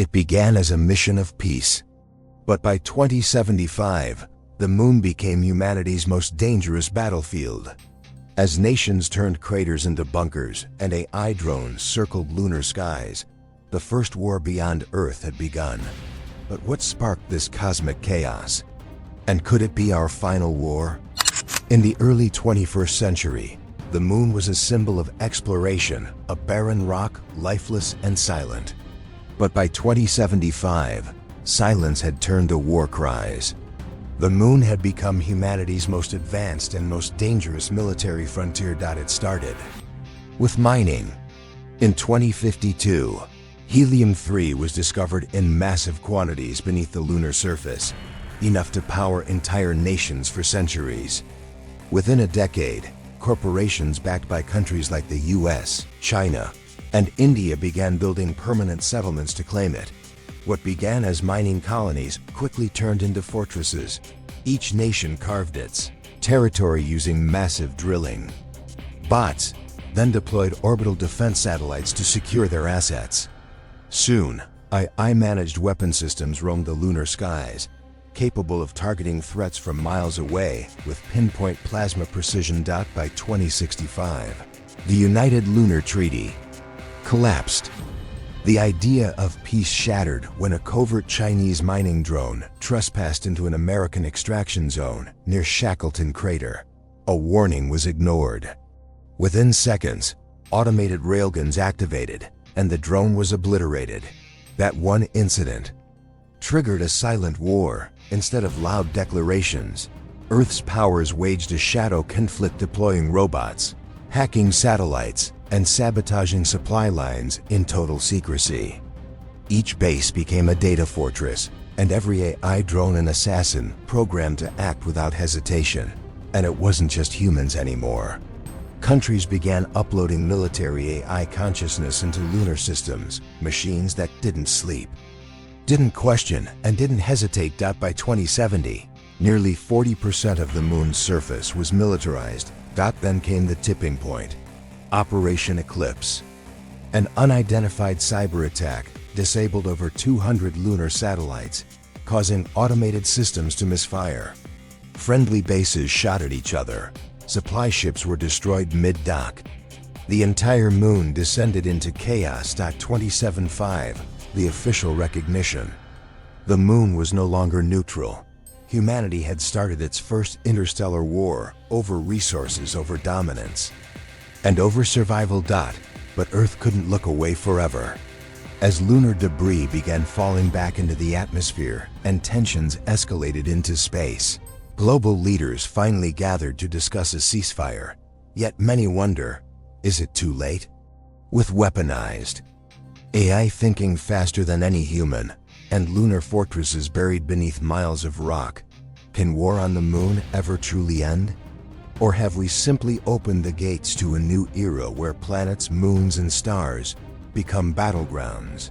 It began as a mission of peace. But by 2075, the moon became humanity's most dangerous battlefield. As nations turned craters into bunkers and AI drones circled lunar skies, the first war beyond Earth had begun. But what sparked this cosmic chaos? And could it be our final war? In the early 21st century, the moon was a symbol of exploration, a barren rock, lifeless and silent. But by 2075, silence had turned to war cries. The moon had become humanity's most advanced and most dangerous military frontier. It started with mining. In 2052, helium-3 was discovered in massive quantities beneath the lunar surface, enough to power entire nations for centuries. Within a decade, corporations backed by countries like the US, China, and India began building permanent settlements to claim it. What began as mining colonies quickly turned into fortresses. Each nation carved its territory using massive drilling. Bots then deployed orbital defense satellites to secure their assets. Soon, AI-managed weapon systems roamed the lunar skies, capable of targeting threats from miles away with pinpoint plasma precision. By 2065, the United Lunar Treaty collapsed. The idea of peace shattered when a covert Chinese mining drone trespassed into an American extraction zone near Shackleton Crater. A warning was ignored. Within seconds, automated railguns activated, and the drone was obliterated. That one incident triggered a silent war. Instead of loud declarations, Earth's powers waged a shadow conflict, deploying robots, hacking satellites, and sabotaging supply lines in total secrecy. Each base became a data fortress, and every AI drone an assassin programmed to act without hesitation. And it wasn't just humans anymore. Countries began uploading military AI consciousness into lunar systems, machines that didn't sleep, didn't question, and didn't hesitate. By 2070, nearly 40% of the moon's surface was militarized. Then came the tipping point. Operation Eclipse. An unidentified cyber attack disabled over 200 lunar satellites, causing automated systems to misfire. Friendly bases shot at each other. Supply ships were destroyed mid-dock. The entire moon descended into chaos. 2075, the official recognition. The moon was no longer neutral. Humanity had started its first interstellar war over resources, over dominance, and over survival. But Earth couldn't look away forever. As lunar debris began falling back into the atmosphere and tensions escalated into space, global leaders finally gathered to discuss a ceasefire. Yet many wonder, is it too late? With weaponized AI thinking faster than any human, and lunar fortresses buried beneath miles of rock, can war on the moon ever truly end? Or have we simply opened the gates to a new era where planets, moons, and stars become battlegrounds?